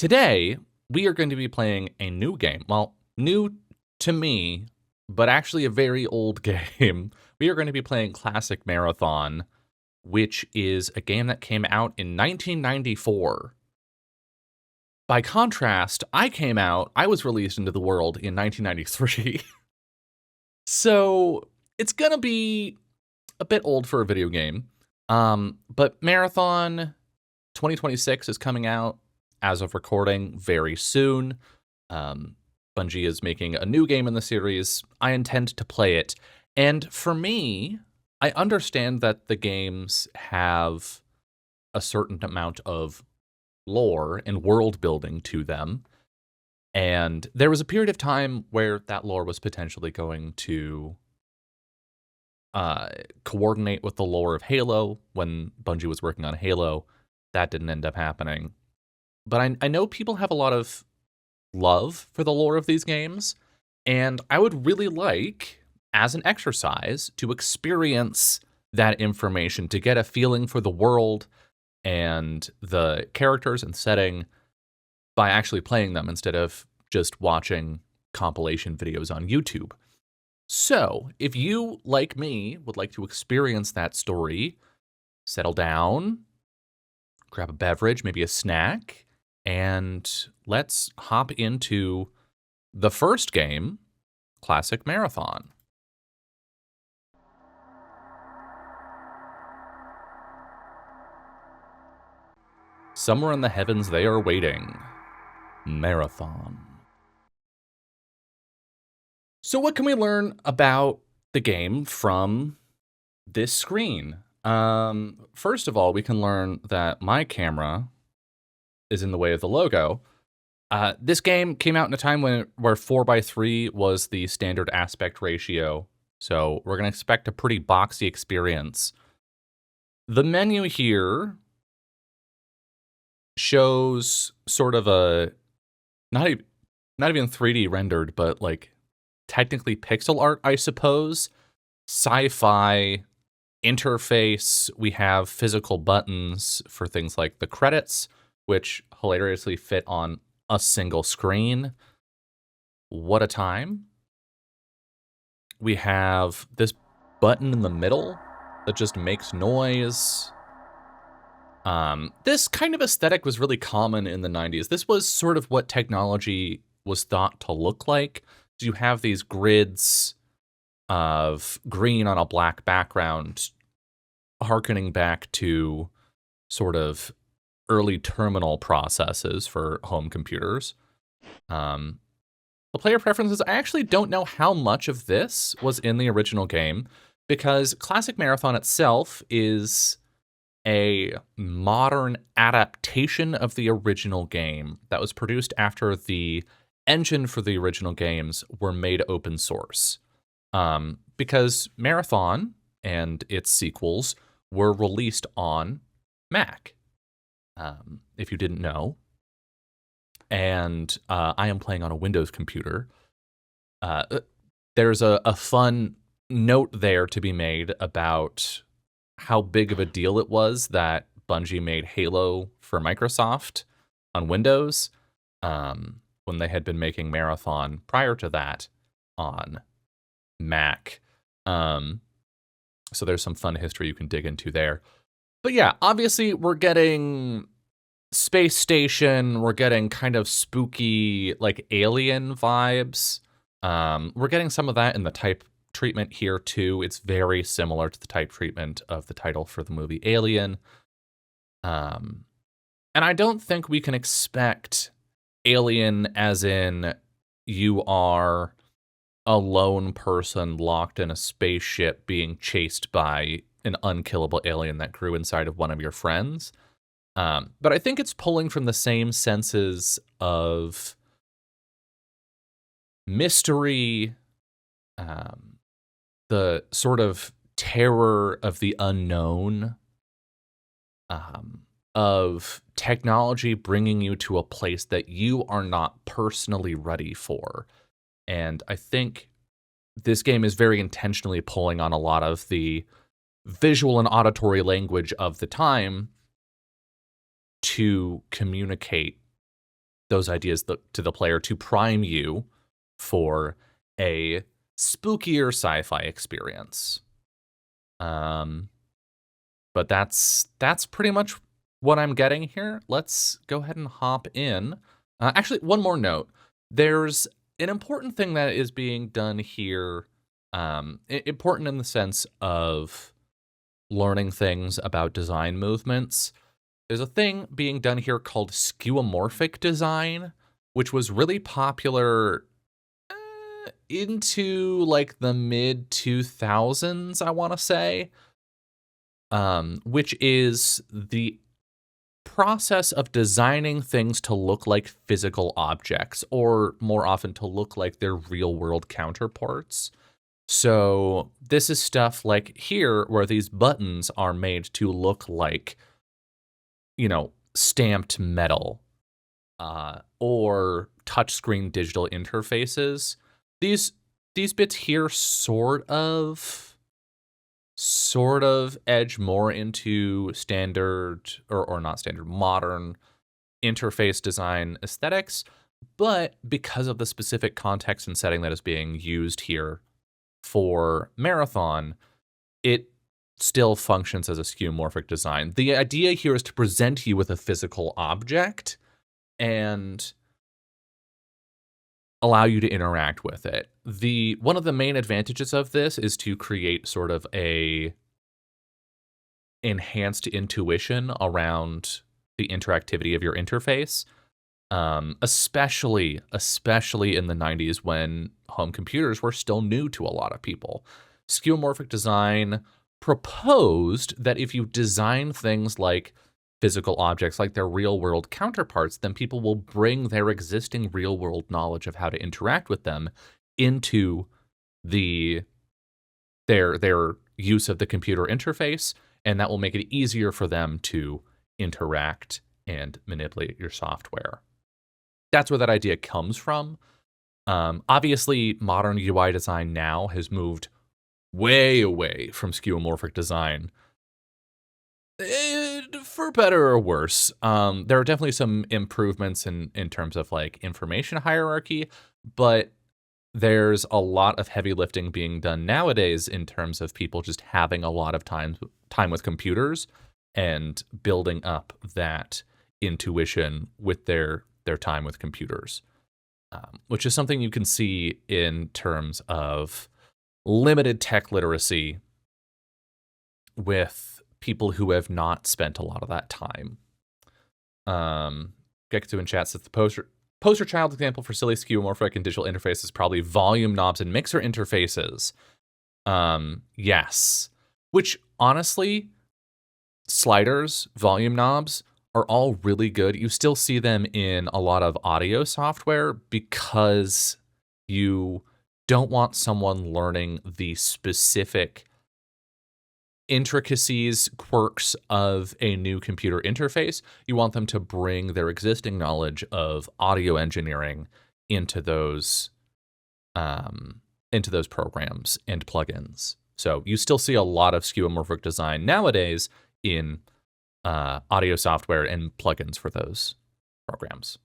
Today, we are going to be playing a new game. Well, new to me, but actually a very old game. We are going to be playing Classic Marathon, which is a game that came out in 1994. By contrast, I was released into the world in 1993. So it's going to be a bit old for a video game. But Marathon 2026 is coming out as of recording very soon. Bungie is making a new game in the series. I intend to play it. And for me, I understand that the games have a certain amount of lore and world building to them. And there was a period of time where that lore was potentially going to coordinate with the lore of Halo when Bungie was working on Halo. That didn't end up happening. But I know people have a lot of love for the lore of these games, and I would really like, as an exercise, to experience that information, to get a feeling for the world and the characters and setting by actually playing them instead of just watching compilation videos on YouTube. So, if you, like me, would like to experience that story, settle down, grab a beverage, maybe a snack, and let's hop into the first game, Classic Marathon. Somewhere in the heavens they are waiting. Marathon. So what can we learn about the game from this screen? First of all, we can learn that my camera is in the way of the logo. This game came out in a time where 4:3 was the standard aspect ratio, so we're going to expect a pretty boxy experience. The menu here shows sort of a not even 3D rendered, but like technically pixel art, I suppose. Sci-fi interface. We have physical buttons for things like the credits, which hilariously fit on a single screen. What a time. We have this button in the middle that just makes noise. This kind of aesthetic was really common in the 90s. This was sort of what technology was thought to look like. So you have these grids of green on a black background, harkening back to sort of early terminal processes for home computers. The player preferences, I actually don't know how much of this was in the original game, because Classic Marathon itself is a modern adaptation of the original game that was produced after the engine for the original games were made open source. Because Marathon and its sequels were released on Mac. If you didn't know. And I am playing on a Windows computer. There's a fun note there to be made about how big of a deal it was that Bungie made Halo for Microsoft on Windows, when they had been making Marathon prior to that on Mac. So there's some fun history you can dig into there. But yeah, obviously we're getting space station, we're getting kind of spooky, like alien vibes. We're getting some of that in the type treatment here too. It's very similar to the type treatment of the title for the movie Alien. And I don't think we can expect Alien as in you are a lone person locked in a spaceship being chased by an unkillable alien that grew inside of one of your friends. But I think it's pulling from the same senses of mystery, the sort of terror of the unknown, of technology bringing you to a place that you are not personally ready for. And I think this game is very intentionally pulling on a lot of the visual and auditory language of the time to communicate those ideas to the player to prime you for a spookier sci-fi experience. But that's pretty much what I'm getting here. Let's go ahead and hop in. Actually, one more note. There's an important thing that is being done here, important in the sense of learning things about design movements. There's a thing being done here called skeuomorphic design, which was really popular into like the mid 2000s, I want to say, which is the process of designing things to look like physical objects, or more often to look like their real world counterparts. So this is stuff like here where these buttons are made to look like, you know, stamped metal, or touchscreen digital interfaces. These bits here sort of edge more into standard or not standard, modern interface design aesthetics, but because of the specific context and setting that is being used here for Marathon, it still functions as a skeuomorphic design. The idea here is to present you with a physical object and allow you to interact with it. One of the main advantages of this is to create sort of a enhanced intuition around the interactivity of your interface, especially in the 90s when home computers were still new to a lot of people. Skeuomorphic design proposed that if you design things like physical objects like their real-world counterparts, then people will bring their existing real-world knowledge of how to interact with them into their use of the computer interface, and that will make it easier for them to interact and manipulate your software. That's where that idea comes from. Obviously, modern UI design now has moved way away from skeuomorphic design, for better or worse. There are definitely some improvements in terms of like information hierarchy, but there's a lot of heavy lifting being done nowadays in terms of people just having a lot of time with computers and building up that intuition with their time with computers, which is something you can see in terms of limited tech literacy with people who have not spent a lot of that time. Gekto in chat says the poster child example for silly skeuomorphic and digital interfaces is probably volume knobs and mixer interfaces. Yes. Which, honestly, sliders, volume knobs are all really good. You still see them in a lot of audio software because you don't want someone learning the specific intricacies, quirks of a new computer interface. You want them to bring their existing knowledge of audio engineering into those programs and plugins. So you still see a lot of skeuomorphic design nowadays in audio software and plugins for those programs.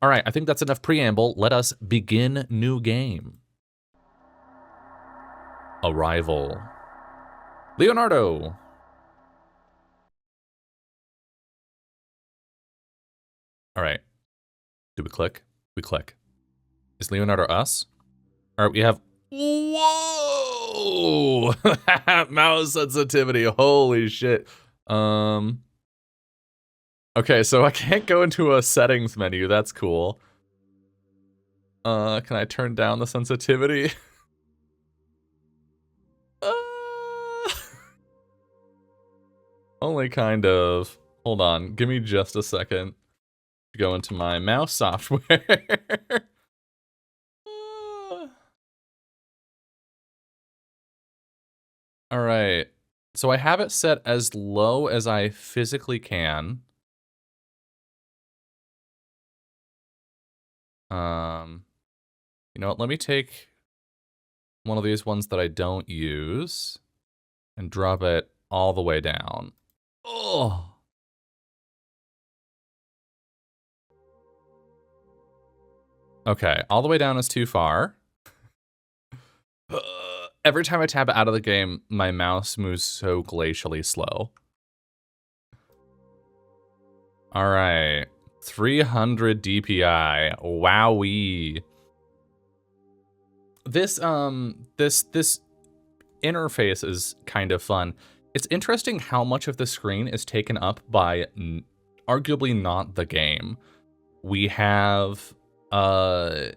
All right, I think that's enough preamble. Let us begin new game. Arrival. Leonardo. All right. Do we click? We click. Is Leonardo us? All right, we have... Whoa! Mouse sensitivity. Holy shit. Okay, so I can't go into a settings menu. That's cool. Can I turn down the sensitivity? Only kind of. Hold on. Give me just a second to go into my mouse software. All right. So I have it set as low as I physically can. You know what? Let me take one of these ones that I don't use and drop it all the way down. Oh. Okay, all the way down is too far. Every time I tap out of the game, my mouse moves so glacially slow. All right, 300 DPI. Wowee. This interface is kind of fun. It's interesting how much of the screen is taken up by arguably not the game. We have a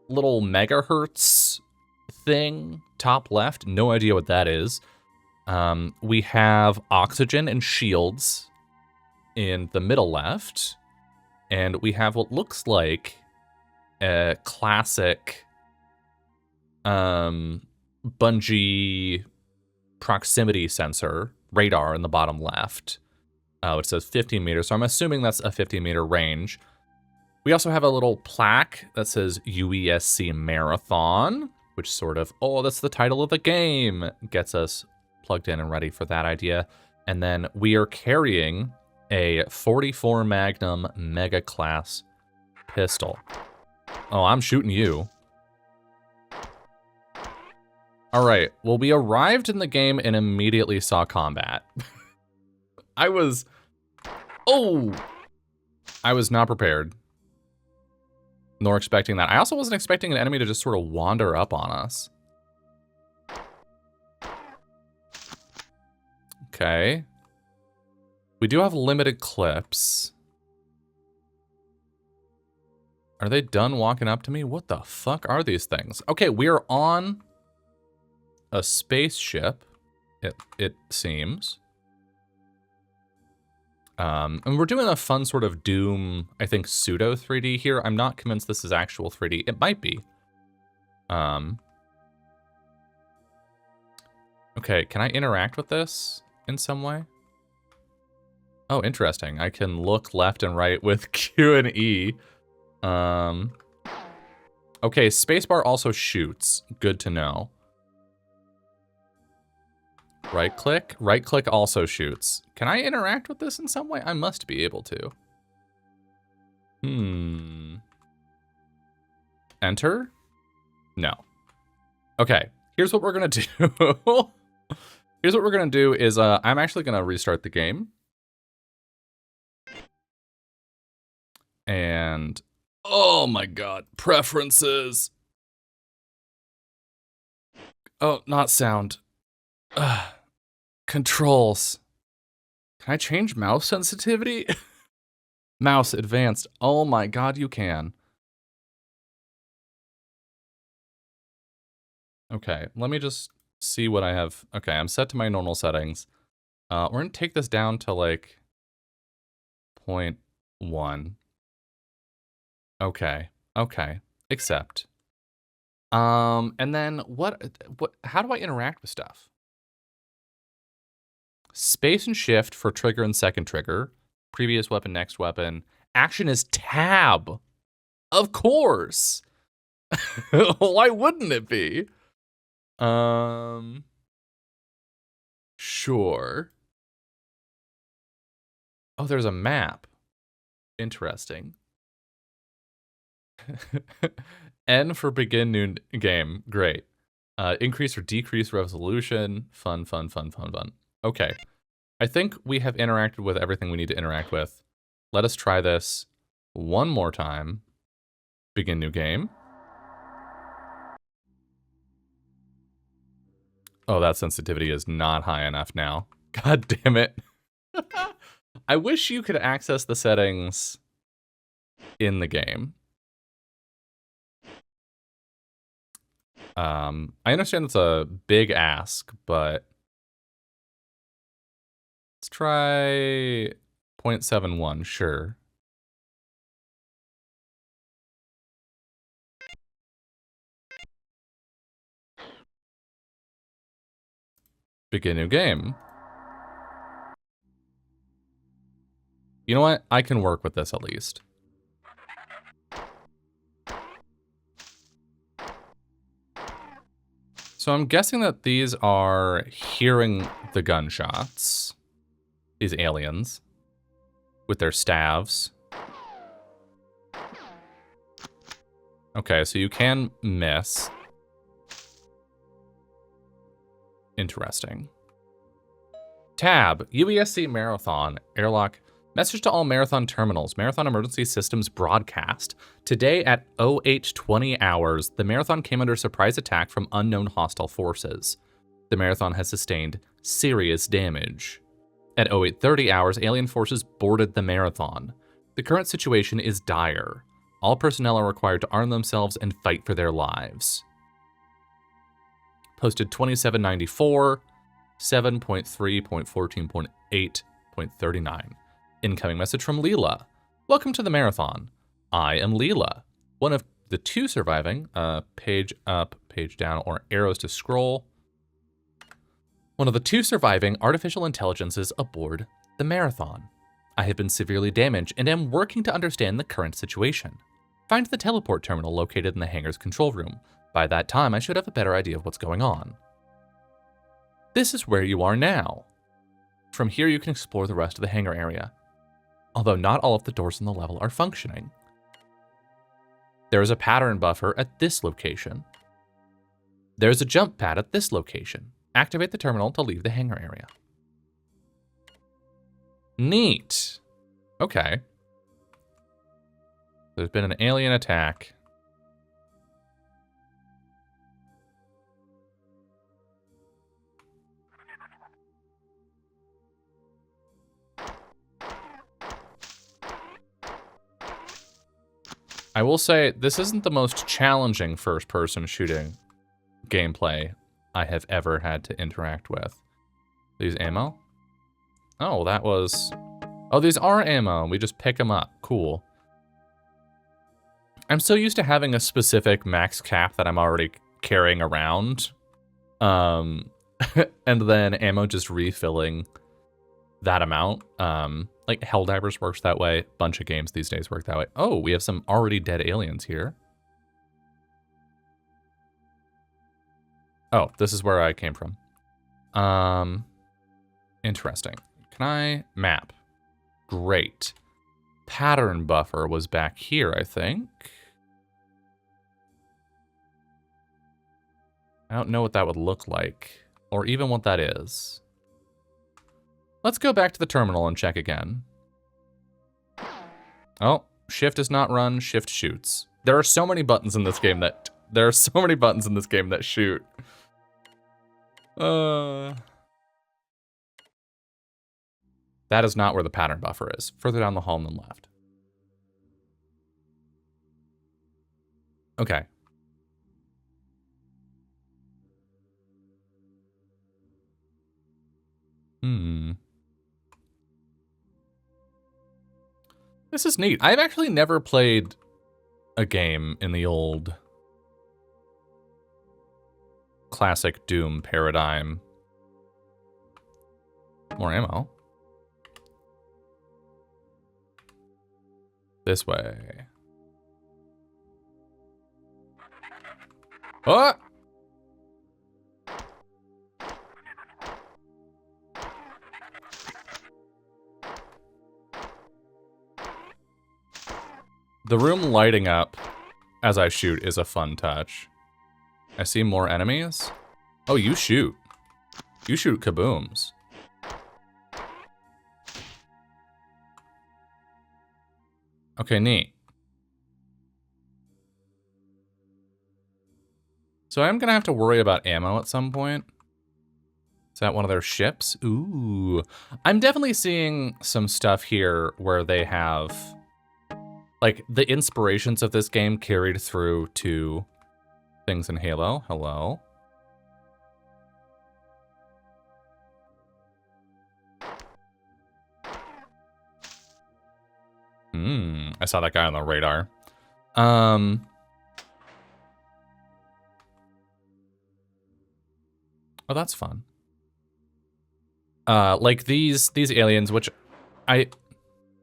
little megahertz thing top left. No idea what that is. We have oxygen and shields in the middle left. And we have what looks like a classic Bungie proximity sensor radar in the bottom left. It says 15 meters, so I'm assuming that's a 50-meter range. We also have a little plaque that says UESC Marathon, which sort of, oh, that's the title of the game, gets us plugged in and ready for that idea. And then we are carrying a 44 Magnum Mega Class pistol. Oh, I'm shooting you. All right, well, we arrived in the game and immediately saw combat. I was not prepared, nor expecting that. I also wasn't expecting an enemy to just sort of wander up on us. Okay. We do have limited clips. Are they done walking up to me? What the fuck are these things? Okay, we are on a spaceship, it seems. And we're doing a fun sort of Doom, I think, pseudo 3D here. I'm not convinced this is actual 3D. It might be. Okay, can I interact with this in some way? Oh, interesting. I can look left and right with Q and E. Okay, spacebar also shoots. Good to know. Right click also shoots. Can I interact with this in some way? I must be able to. Enter? No. Okay, here's what we're gonna do. Here's what we're gonna do is I'm actually gonna restart the game. And oh my god, preferences. Oh, not sound. Controls. Can I change mouse sensitivity? Mouse advanced. Oh my god, you can. Okay, let me just see what I have. Okay, I'm set to my normal settings. We're gonna take this down to like 0.1. Okay, accept. And then how do I interact with stuff? Space and shift for trigger and second trigger. Previous weapon, next weapon. Action is tab. Of course. Why wouldn't it be? Sure. Oh, there's a map. Interesting. N for begin new game. Great. Increase or decrease resolution. Fun. Okay. I think we have interacted with everything we need to interact with. Let us try this one more time. Begin new game. Oh, that sensitivity is not high enough now. God damn it. I wish you could access the settings in the game. I understand it's a big ask, but let's try 0.71, sure. Begin new game. You know what? I can work with this at least. So I'm guessing that these are hearing the gunshots. These aliens. With their staves. Okay, so you can miss. Interesting. Tab, UESC Marathon, airlock. Message to all Marathon terminals. Marathon Emergency Systems broadcast. Today at 0820 hours, the Marathon came under surprise attack from unknown hostile forces. The Marathon has sustained serious damage. At 0830 hours, alien forces boarded the Marathon. The current situation is dire. All personnel are required to arm themselves and fight for their lives. Posted 2794, 7.3.14.8.39. Incoming message from Leela. Welcome to the Marathon. I am Leela, one of the two surviving, page up, page down, or arrows to scroll. One of the two surviving artificial intelligences aboard the Marathon. I have been severely damaged and am working to understand the current situation. Find the teleport terminal located in the hangar's control room. By that time, I should have a better idea of what's going on. This is where you are now. From here, you can explore the rest of the hangar area, although not all of the doors on the level are functioning. There is a pattern buffer at this location. There's a jump pad at this location. Activate the terminal to leave the hangar area. Neat. Okay. There's been an alien attack. I will say, this isn't the most challenging first-person shooting gameplay I have ever had to interact with. These ammo? Oh, that was... Oh, these are ammo. We just pick them up. Cool. I'm so used to having a specific max cap that I'm already carrying around. And then ammo just refilling that amount. Like Helldivers works that way. A bunch of games these days work that way. Oh, we have some already dead aliens here. Oh, this is where I came from. Interesting. Can I map? Great. Pattern buffer was back here, I think. I don't know what that would look like, or even what that is. Let's go back to the terminal and check again. Oh, shift is not run, shift shoots. There are so many buttons in this game that shoot. That is not where the pattern buffer is. Further down the hall on the left. Okay. This is neat. I've actually never played a game in the old classic Doom paradigm. More ammo. This way. Oh! The room lighting up as I shoot is a fun touch. I see more enemies. Oh, you shoot. You shoot kabooms. Okay, neat. So I'm gonna have to worry about ammo at some point. Is that one of their ships? Ooh. I'm definitely seeing some stuff here where they have, like, the inspirations of this game carried through to things in Halo. Hello. I saw that guy on the radar. Oh, that's fun. Like these aliens, which I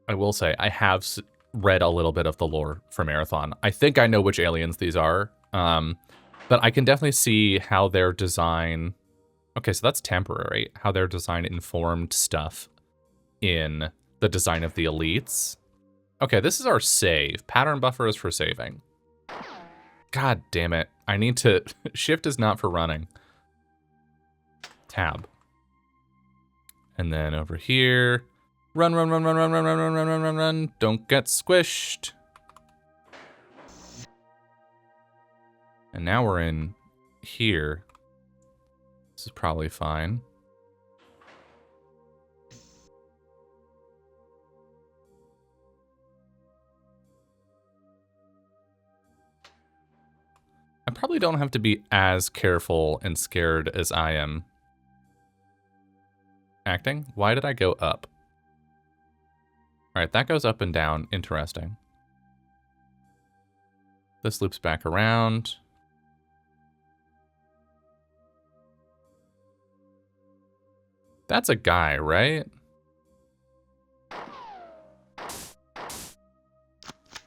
will say, I have read a little bit of the lore for Marathon. I think I know which aliens these are, but I can definitely see how their design... Okay, so that's temporary. How their design informed stuff in the design of the elites. Okay, this is our save. Pattern buffer is for saving. God damn it. I need to... Shift is not for running. Tab. And then over here... Run, run, run, run, run, run, run, run, run, run, run, run. Don't get squished. And now we're in here. This is probably fine. I probably don't have to be as careful and scared as I am acting. Why did I go up? All right, that goes up and down. Interesting. This loops back around. That's a guy, right?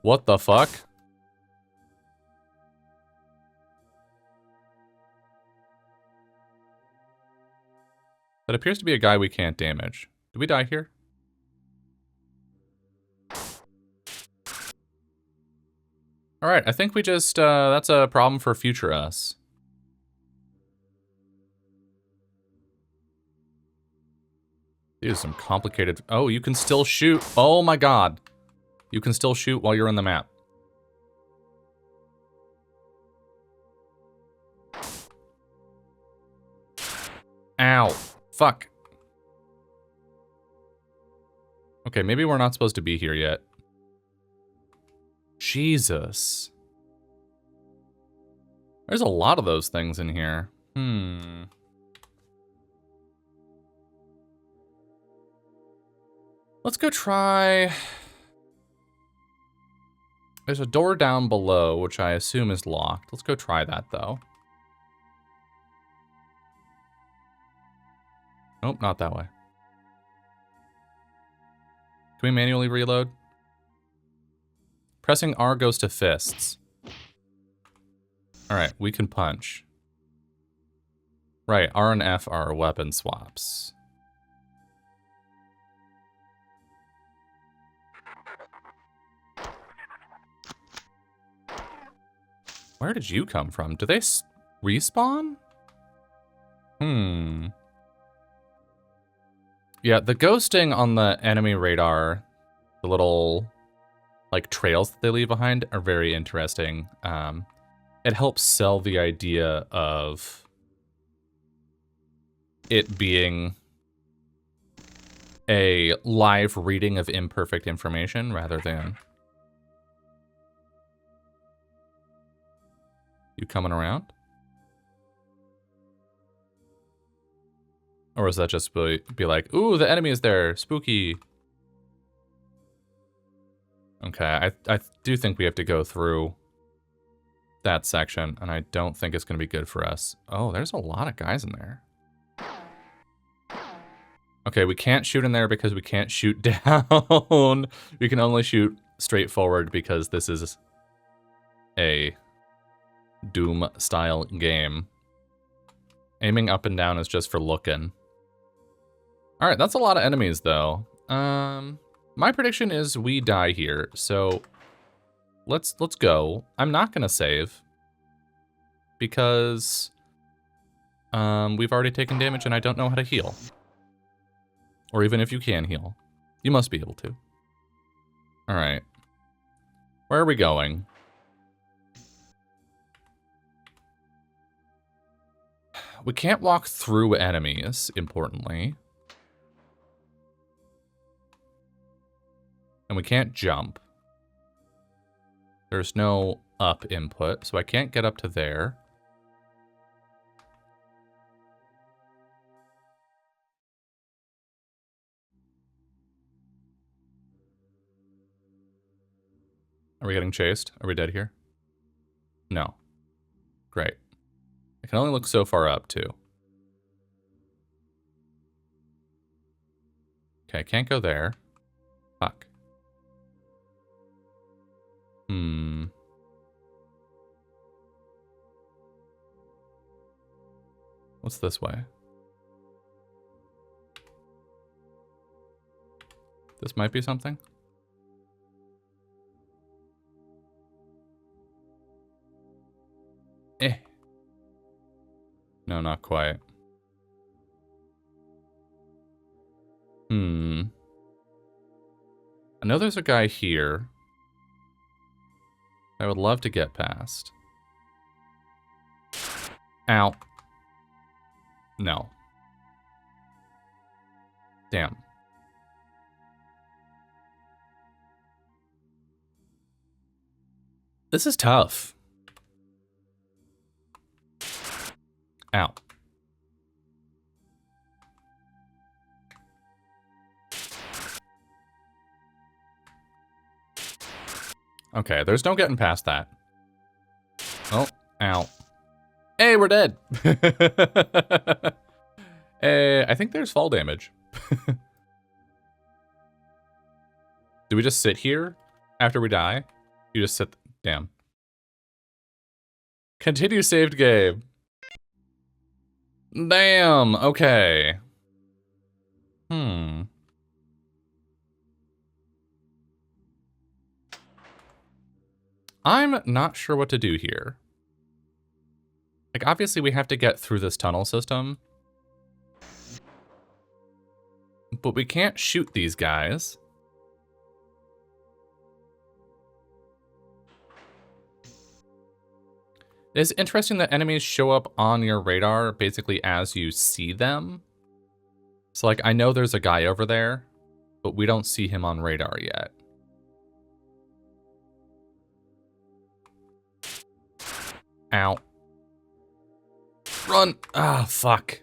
What the fuck? That appears to be a guy we can't damage. Did we die here? Alright, I think we just, that's a problem for future us. These are some complicated... Oh, you can still shoot. Oh my god. You can still shoot while you're in the map. Ow. Fuck. Okay, maybe we're not supposed to be here yet. Jesus. There's a lot of those things in here. Let's go try... There's a door down below, which I assume is locked. Let's go try that, though. Nope, not that way. Can we manually reload? Pressing R goes to fists. Alright, we can punch. Right, R and F are weapon swaps. Where did you come from? Do they respawn? Yeah, the ghosting on the enemy radar, the little, like, trails that they leave behind are very interesting. It helps sell the idea of it being a live reading of imperfect information rather than... You coming around? Or is that just be like, ooh, the enemy is there, spooky. Okay, I do think we have to go through that section, and I don't think it's going to be good for us. Oh, there's a lot of guys in there. Okay, we can't shoot in there because we can't shoot down. We can only shoot straight forward because this is a Doom-style game. Aiming up and down is just for looking. Alright, that's a lot of enemies, though. My prediction is we die here, so let's go. I'm not gonna save because we've already taken damage and I don't know how to heal. Or even if you can heal. You must be able to. Alright. Where are we going? We can't walk through enemies, importantly. And we can't jump. There's no up input, so I can't get up to there. Are we getting chased? Are we dead here? No. Great. I can only look so far up, too. Okay, I can't go there. Fuck. What's this way? This might be something? No, not quite. I know there's a guy here I would love to get past. Ow. No. Damn. This is tough. Ow. Okay, there's no getting past that. Oh, ow. Hey, we're dead. Hey, I think there's fall damage. Do we just sit here after we die? You just sit. Damn. Continue saved game. Damn. Okay. I'm not sure what to do here. Like, obviously we have to get through this tunnel system. But we can't shoot these guys. It's interesting that enemies show up on your radar basically as you see them. So, like, I know there's a guy over there, but we don't see him on radar yet. Ow. Run! Ah, fuck.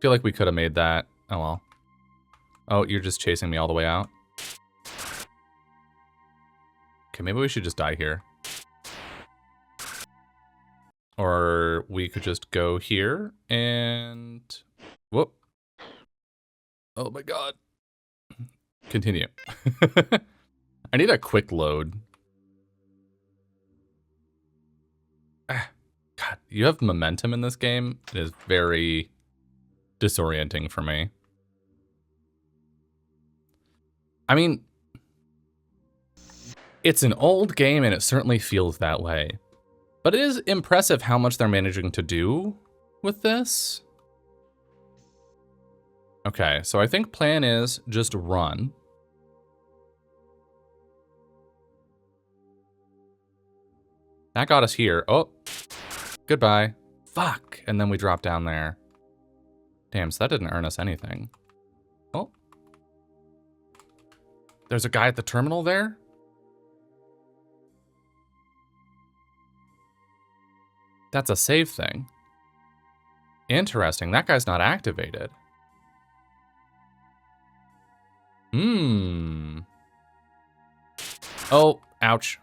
Feel like we could have made that. Oh, well. Oh, you're just chasing me all the way out? Okay, maybe we should just die here. Or we could just go here and... Whoop. Oh my god. Continue. I need a quick load. God, you have momentum in this game. It is very disorienting for me. I mean, it's an old game and it certainly feels that way. But it is impressive how much they're managing to do with this. Okay, so I think plan is just run. That got us here. Oh, goodbye. Fuck. And then we drop down there. Damn, so that didn't earn us anything. Oh. There's a guy at the terminal there? That's a save thing. Interesting. That guy's not activated. Oh, ouch.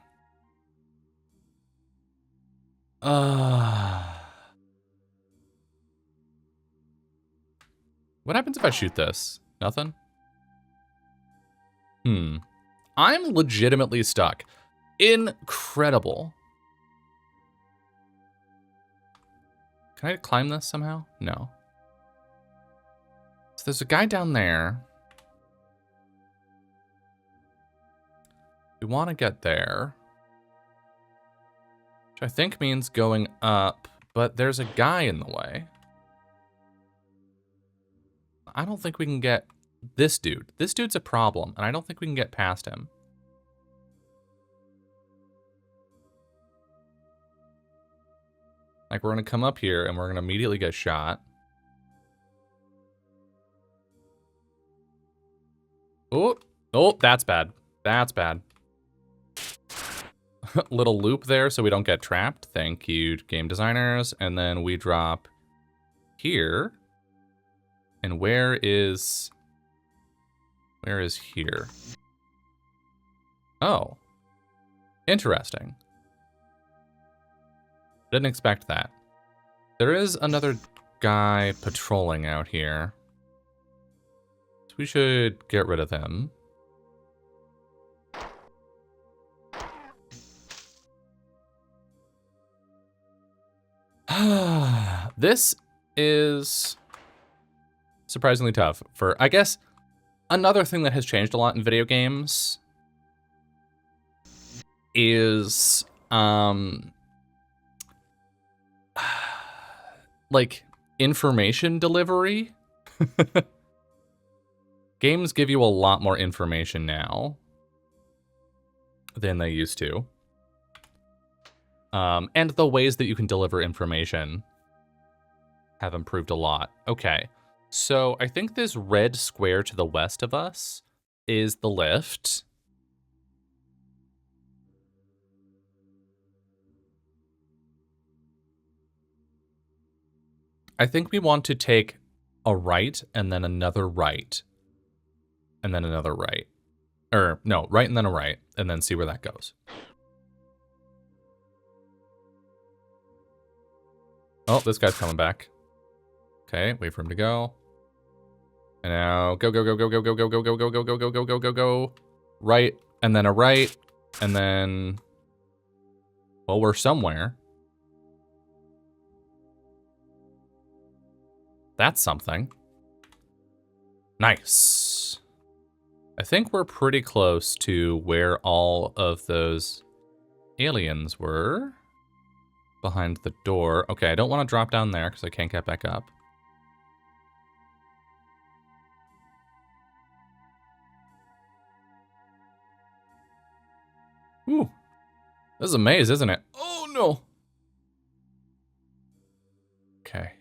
What happens if I shoot this? Nothing? I'm legitimately stuck. Incredible. Can I climb this somehow? No. So there's a guy down there. We want to get there. Which I think means going up, but there's a guy in the way. I don't think we can get this dude. This dude's a problem, and I don't think we can get past him. Like, we're going to come up here, and we're going to immediately get shot. Oh, that's bad. That's bad. Little loop there so we don't get trapped. Thank you, game designers. And then we drop here. And where is here? Oh. Interesting. Didn't expect that. There is another guy patrolling out here. So we should get rid of him. This is surprisingly tough for, I guess, another thing that has changed a lot in video games is, like, information delivery. Games give you a lot more information now than they used to. And the ways that you can deliver information have improved a lot. Okay, so I think this red square to the west of us is the lift. I think we want to take a right and then another right. And then another right. Or, no, right and then a right. And then see where that goes. Oh, this guy's coming back. Okay, wait for him to go. And now go, go, go, go, go, go, go, go, go, go, go, go, go, go, go, go, go. Right, and then a right, and then... Well, we're somewhere. That's something. Nice. I think we're pretty close to where all of those aliens were. Behind the door. Okay, I don't want to drop down there because I can't get back up. Ooh. This is a maze, isn't it? Oh, no. Okay.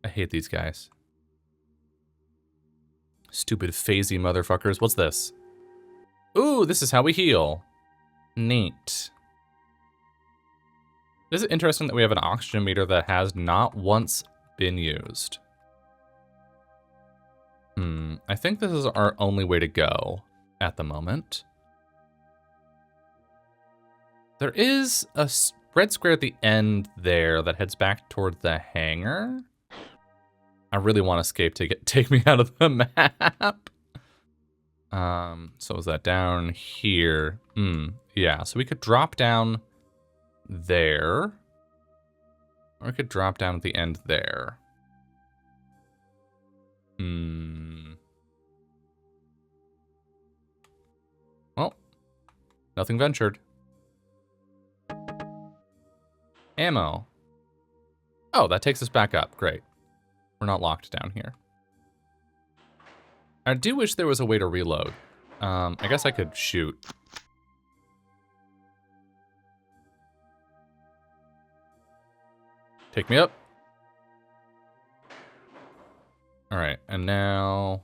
I hate these guys. Stupid phasey motherfuckers. What's this? Ooh, this is how we heal. Neat. Is it interesting that we have an oxygen meter that has not once been used? I think this is our only way to go at the moment. There is a red square at the end there that heads back toward the hangar. I really want Escape to take me out of the map. So is that down here? Yeah, so we could drop down there. Or we could drop down at the end there. Well, nothing ventured. Ammo. Oh, that takes us back up. Great. We're not locked down here. I do wish there was a way to reload. I guess I could shoot. Take me up. All right, and now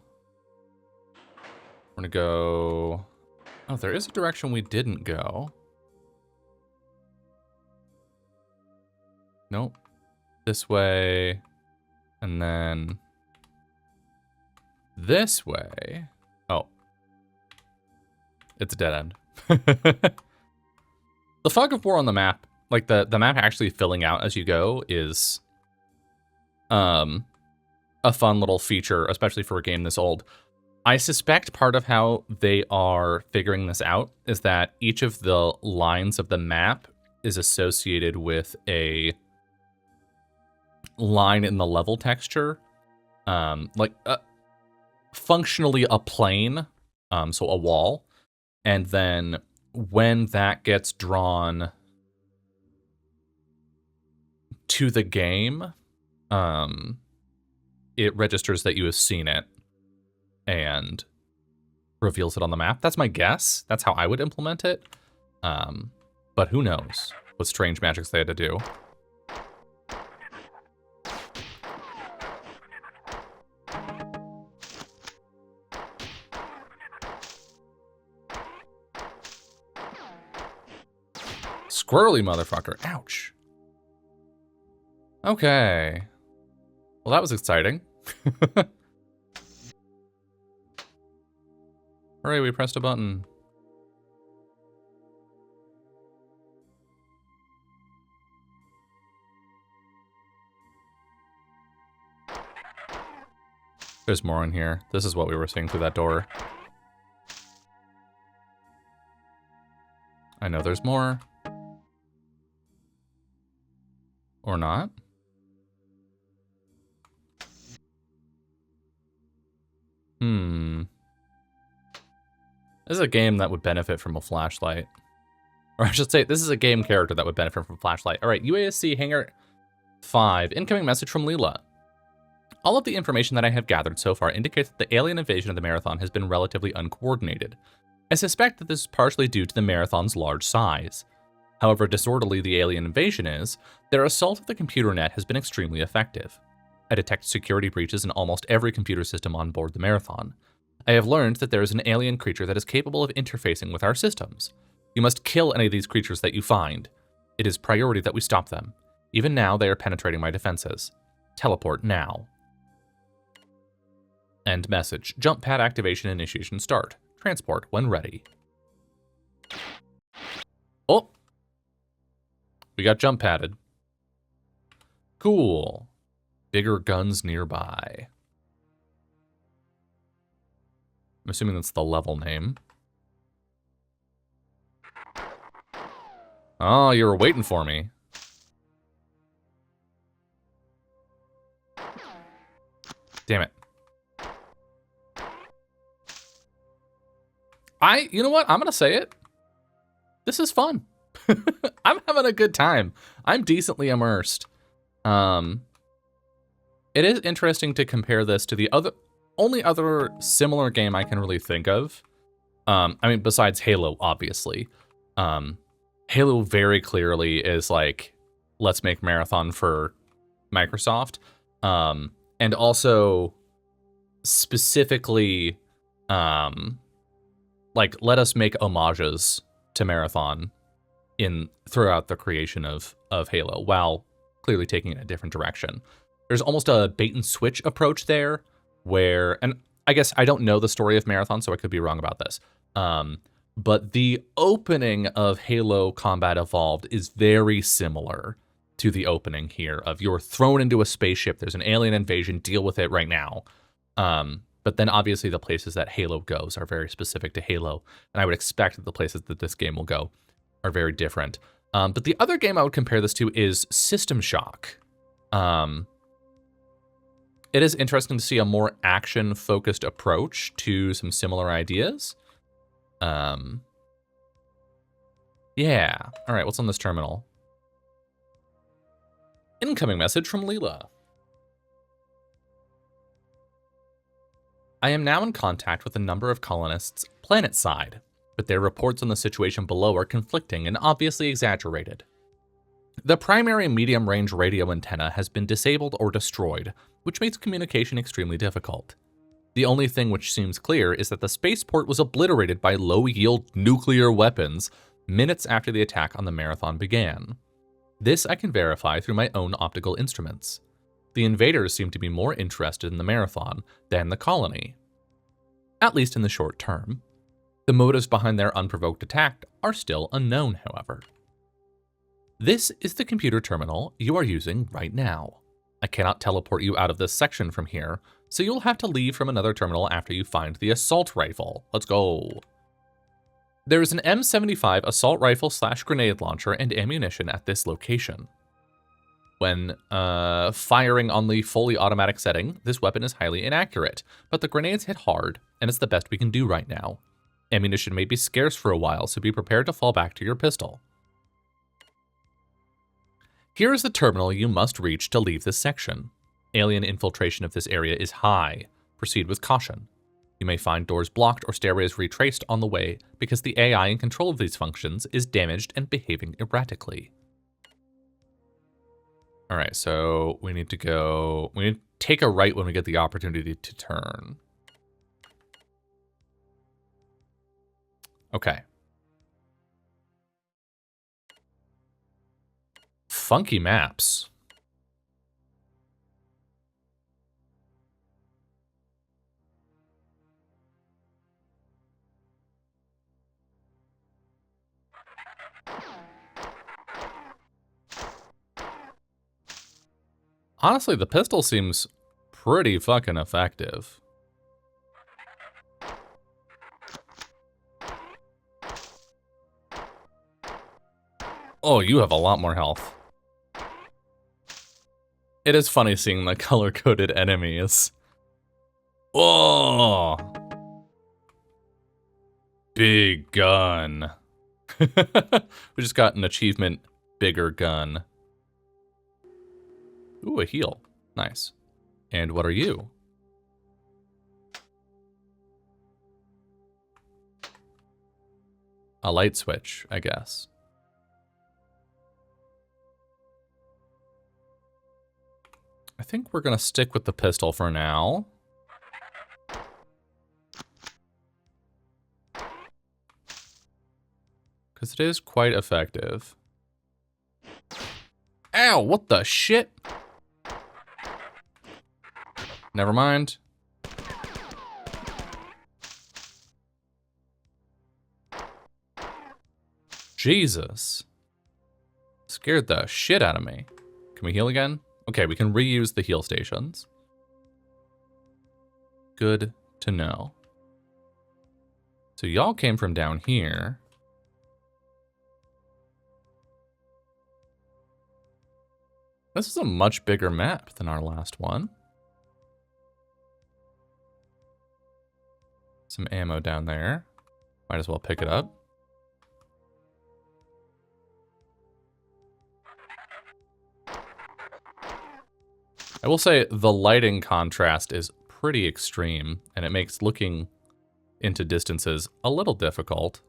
we're gonna go. Oh, there is a direction we didn't go. Nope. This way, and then this way. Oh, it's a dead end. The fog of war on the map, like the map actually filling out as you go, is a fun little feature, especially for a game this old. I suspect part of how they are figuring this out is that each of the lines of the map is associated with a line in the level texture, functionally a plane, so a wall, and then when that gets drawn to the game, it registers that you have seen it and reveals it on the map. That's my guess. That's how I would implement it. But who knows what strange magics they had to do. Squirrely motherfucker. Ouch. Okay. Well, that was exciting. Hooray, we pressed a button. There's more in here. This is what we were seeing through that door. I know there's more. Or not. This is a game that would benefit from a flashlight. Or I should say, this is a game character that would benefit from a flashlight. All right, UASC hangar. 5. Incoming message from Leela. All of the information that I have gathered so far indicates that the alien invasion of the Marathon has been relatively uncoordinated. I suspect that this is partially due to the Marathon's large size. However disorderly the alien invasion is, their assault of the computer net has been extremely effective. I detect security breaches in almost every computer system on board the Marathon. I have learned that there is an alien creature that is capable of interfacing with our systems. You must kill any of these creatures that you find. It is priority that we stop them. Even now, they are penetrating my defenses. Teleport now. End message. Jump pad activation initiation start. Transport when ready. Oh! We got jump padded. Cool. Bigger guns nearby. I'm assuming that's the level name. Oh, you were waiting for me. Damn it. You know what? I'm gonna say it. This is fun. I'm having a good time. I'm decently immersed. It is interesting to compare this to the only other similar game I can really think of. I mean, besides Halo, obviously. Halo very clearly is like, let's make Marathon for Microsoft. And also specifically, like, let us make homages to Marathon throughout the creation of Halo, while clearly taking it in a different direction. There's almost a bait and switch approach there, where, and I guess I don't know the story of Marathon, so I could be wrong about this. But the opening of Halo Combat Evolved is very similar to the opening here of you're thrown into a spaceship, there's an alien invasion, deal with it right now. But then obviously the places that Halo goes are very specific to Halo, and I would expect that the places that this game will go are very different. But the other game I would compare this to is System Shock. It is interesting to see a more action-focused approach to some similar ideas. Yeah. All right, what's on this terminal? Incoming message from Leela. I am now in contact with a number of colonists planet-side, but their reports on the situation below are conflicting and obviously exaggerated. The primary medium-range radio antenna has been disabled or destroyed, which makes communication extremely difficult. The only thing which seems clear is that the spaceport was obliterated by low-yield nuclear weapons minutes after the attack on the Marathon began. This I can verify through my own optical instruments. The invaders seem to be more interested in the Marathon than the colony. At least in the short term. The motives behind their unprovoked attack are still unknown, however. This is the computer terminal you are using right now. I cannot teleport you out of this section from here, so you'll have to leave from another terminal after you find the assault rifle. Let's go. There is an M75 assault rifle / grenade launcher and ammunition at this location. When firing on the fully automatic setting, this weapon is highly inaccurate, but the grenades hit hard, and it's the best we can do right now. Ammunition may be scarce for a while, so be prepared to fall back to your pistol. Here is the terminal you must reach to leave this section. Alien infiltration of this area is high. Proceed with caution. You may find doors blocked or stairways retraced on the way because the AI in control of these functions is damaged and behaving erratically. All right, so we need to take a right when we get the opportunity to turn. Okay. Funky maps. Honestly, the pistol seems pretty fucking effective. Oh, you have a lot more health. It is funny seeing the color-coded enemies. Oh! Big gun. We just got an achievement, bigger gun. Ooh, a heal. Nice. And what are you? A light switch, I guess. I think we're going to stick with the pistol for now. Because it is quite effective. Ow, what the shit? Never mind. Jesus. Scared the shit out of me. Can we heal again? Okay, we can reuse the heal stations. Good to know. So y'all came from down here. This is a much bigger map than our last one. Some ammo down there. Might as well pick it up. I will say the lighting contrast is pretty extreme, and it makes looking into distances a little difficult.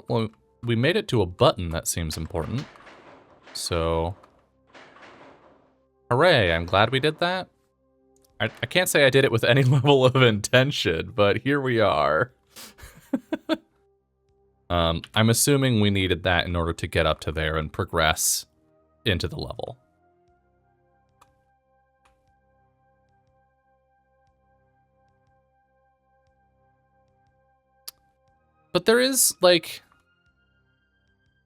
Well, we made it to a button that seems important. So, hooray, I'm glad we did that. I can't say I did it with any level of intention, but here we are. I'm assuming we needed that in order to get up to there and progress into the level. But there is, like...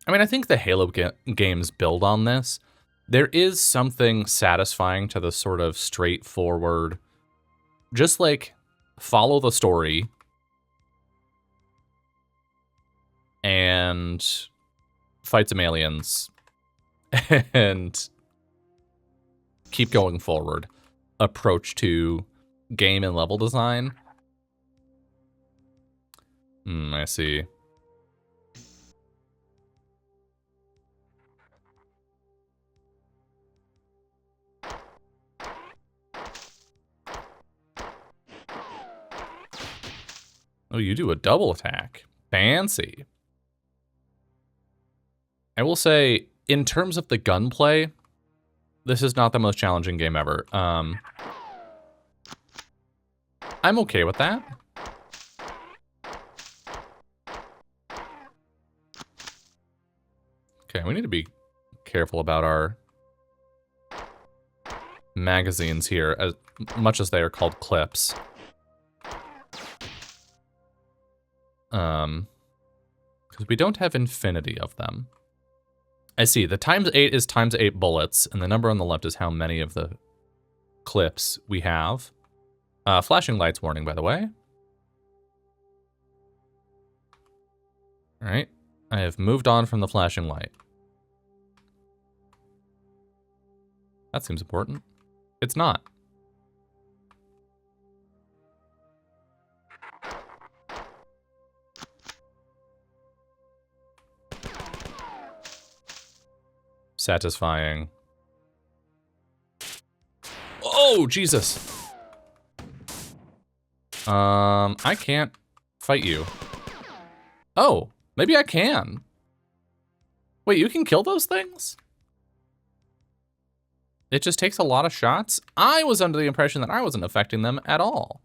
I mean, I think the Halo games build on this. There is something satisfying to the sort of straightforward... Just, like, follow the story... and fight some aliens and keep going forward approach to game and level design. I see. Oh, you do a double attack. Fancy. I will say, in terms of the gunplay, this is not the most challenging game ever. I'm okay with that. Okay, we need to be careful about our magazines here, as much as they are called clips. Because we don't have infinity of them. I see, the ×8 is ×8 bullets, and the number on the left is how many of the clips we have. Flashing lights warning, by the way. Alright, I have moved on from the flashing light. That seems important. It's not. Satisfying. Oh, Jesus. I can't fight you. Oh, maybe I can. Wait, you can kill those things? It just takes a lot of shots? I was under the impression that I wasn't affecting them at all.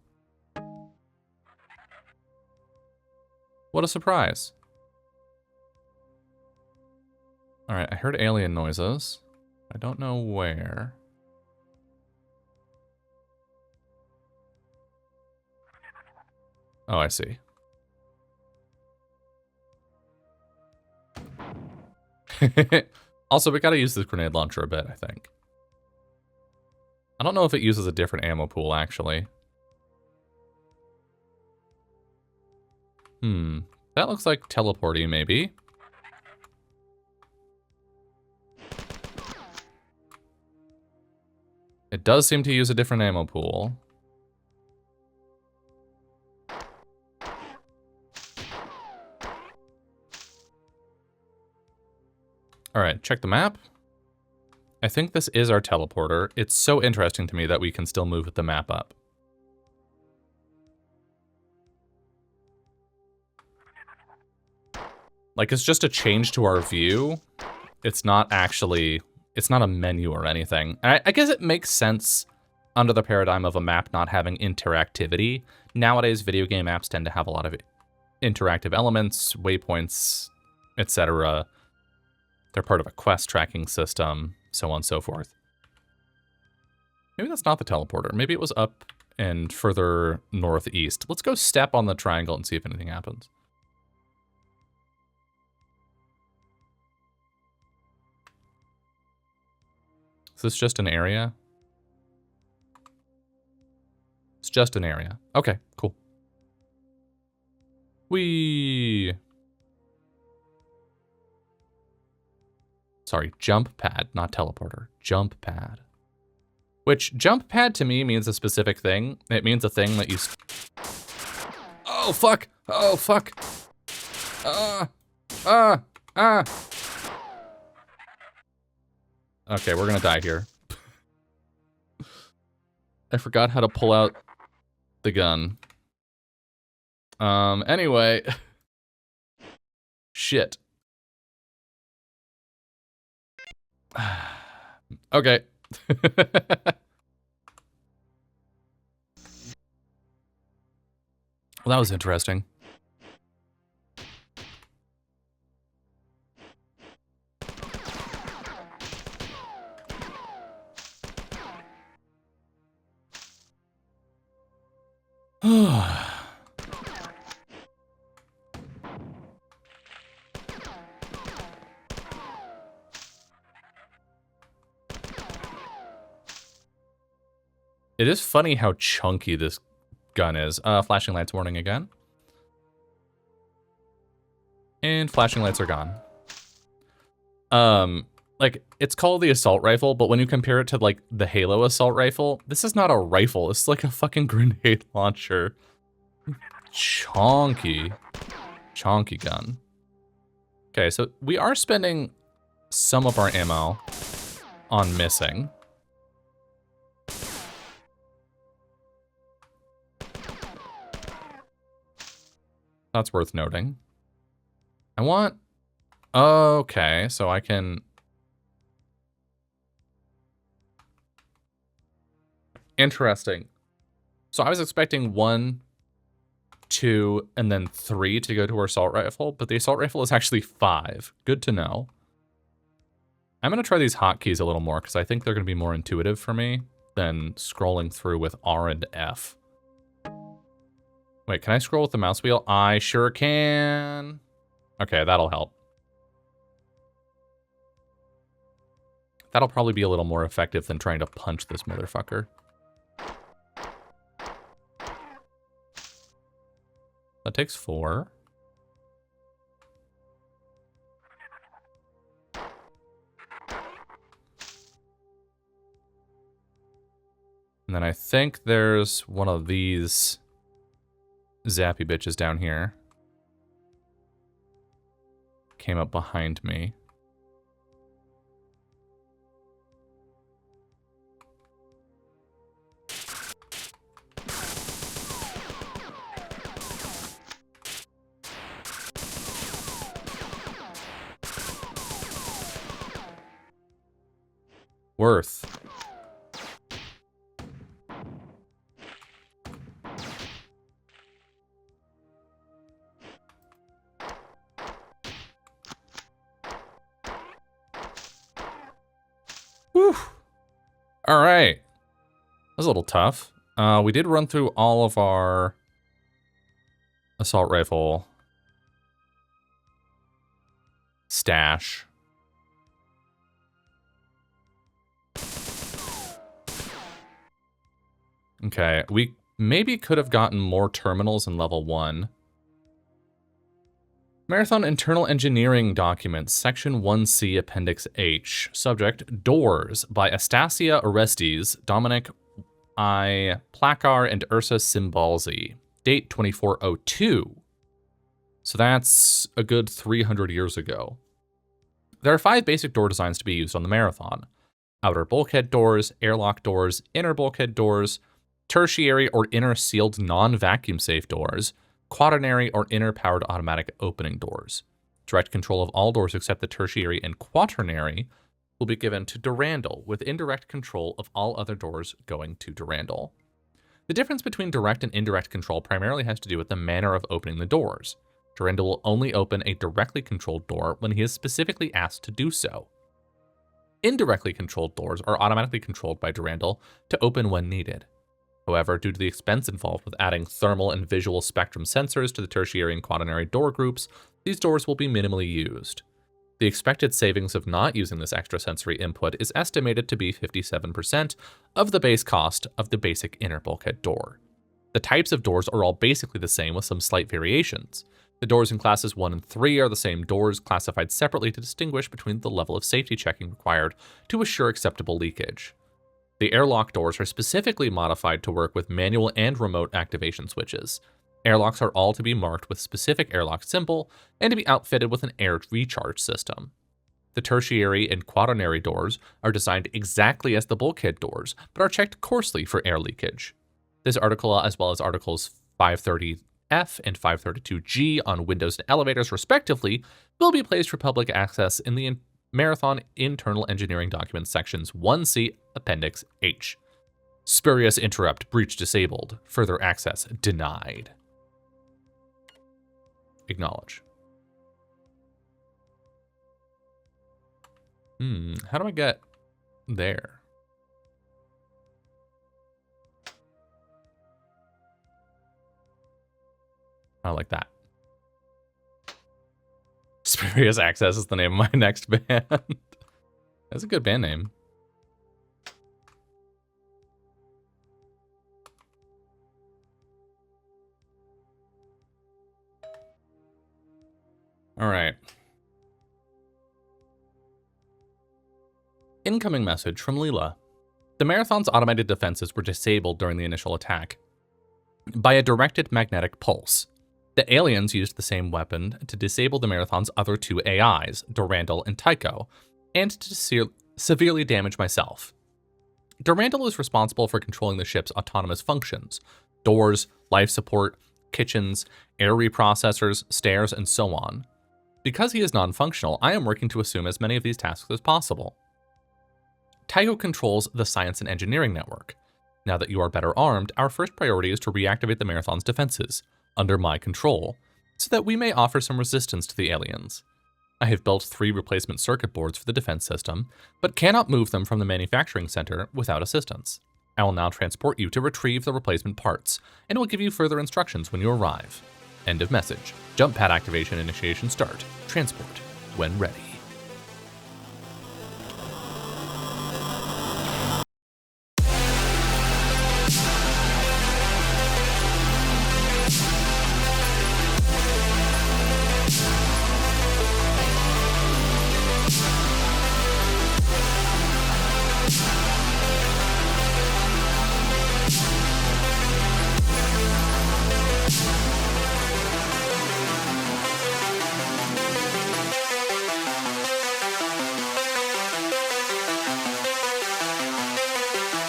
What a surprise. Alright, I heard alien noises. I don't know where. Oh, I see. Also, we gotta use the grenade launcher a bit, I think. I don't know if it uses a different ammo pool, actually. That looks like teleporting, maybe. It does seem to use a different ammo pool. All right, check the map. I think this is our teleporter. It's so interesting to me that we can still move the map up. Like, it's just a change to our view. It's not actually, it's not a menu or anything. I guess it makes sense under the paradigm of a map not having interactivity. Nowadays, video game apps tend to have a lot of interactive elements, waypoints, etc. They're part of a quest tracking system, so on and so forth. Maybe that's not the teleporter. Maybe it was up and further northeast. Let's go step on the triangle and see if anything happens. Is this just an area? It's just an area. Okay, cool. Sorry, jump pad, not teleporter. Jump pad. Which, jump pad to me means a specific thing. It means a thing that you... Oh, fuck! Oh, fuck! Okay, we're gonna die here. I forgot how to pull out the gun. Anyway. Shit. Okay. Well, that was interesting. It is funny how chunky this gun is. Flashing lights warning again. And flashing lights are gone. Like, it's called the assault rifle, but when you compare it to, like, the Halo assault rifle, this is not a rifle. This is like a fucking grenade launcher. Chonky. Chonky gun. Okay, so we are spending some of our ammo on missing. That's worth noting. I want... Okay, so I can... Interesting. So I was expecting 1, 2, and then 3 to go to our assault rifle, but the assault rifle is actually 5. Good to know. I'm going to try these hotkeys a little more, because I think they're going to be more intuitive for me than scrolling through with R and F. Wait, can I scroll with the mouse wheel? I sure can. Okay, that'll help. That'll probably be a little more effective than trying to punch this motherfucker. That takes 4. And then I think there's one of these zappy bitches down here. Came up behind me. Worth. Whew. All right. That was a little tough. We did run through all of our assault rifle stash. Okay, we maybe could have gotten more terminals in level 1. Marathon Internal Engineering Documents, Section 1C, Appendix H. Subject, Doors, by Astasia Orestes, Dominic I. Placar, and Ursa Simbalzi. Date 2402. So that's a good 300 years ago. There are 5 basic door designs to be used on the Marathon: outer bulkhead doors, airlock doors, inner bulkhead doors, tertiary or inner sealed non-vacuum safe doors, quaternary or inner powered automatic opening doors. Direct control of all doors except the tertiary and quaternary will be given to Durandal, with indirect control of all other doors going to Durandal. The difference between direct and indirect control primarily has to do with the manner of opening the doors. Durandal will only open a directly controlled door when he is specifically asked to do so. Indirectly controlled doors are automatically controlled by Durandal to open when needed. However, due to the expense involved with adding thermal and visual spectrum sensors to the tertiary and quaternary door groups, these doors will be minimally used. The expected savings of not using this extra sensory input is estimated to be 57% of the base cost of the basic inner bulkhead door. The types of doors are all basically the same with some slight variations. The doors in classes 1 and 3 are the same doors, classified separately to distinguish between the level of safety checking required to assure acceptable leakage. The airlock doors are specifically modified to work with manual and remote activation switches. Airlocks are all to be marked with specific airlock symbol and to be outfitted with an air recharge system. The tertiary and quaternary doors are designed exactly as the bulkhead doors, but are checked coarsely for air leakage. This article, as well as articles 530F and 532G on windows and elevators respectively, will be placed for public access in the Marathon Internal Engineering Documents sections 1C Appendix H. Spurious interrupt, breach disabled, further access denied. Acknowledge. How do I get there? I like that. Spurious Access is the name of my next band. That's a good band name. All right. Incoming message from Leela. The Marathon's automated defenses were disabled during the initial attack by a directed magnetic pulse. The aliens used the same weapon to disable the Marathon's other 2 AIs, Durandal and Tycho, and to severely damage myself. Durandal is responsible for controlling the ship's autonomous functions: doors, life support, kitchens, air reprocessors, stairs, and so on. Because he is non-functional, I am working to assume as many of these tasks as possible. Tycho controls the Science and Engineering Network. Now that you are better armed, our first priority is to reactivate the Marathon's defenses, under my control, so that we may offer some resistance to the aliens. I have built 3 replacement circuit boards for the defense system, but cannot move them from the manufacturing center without assistance. I will now transport you to retrieve the replacement parts, and will give you further instructions when you arrive. End of message. Jump pad activation initiation start. Transport when ready.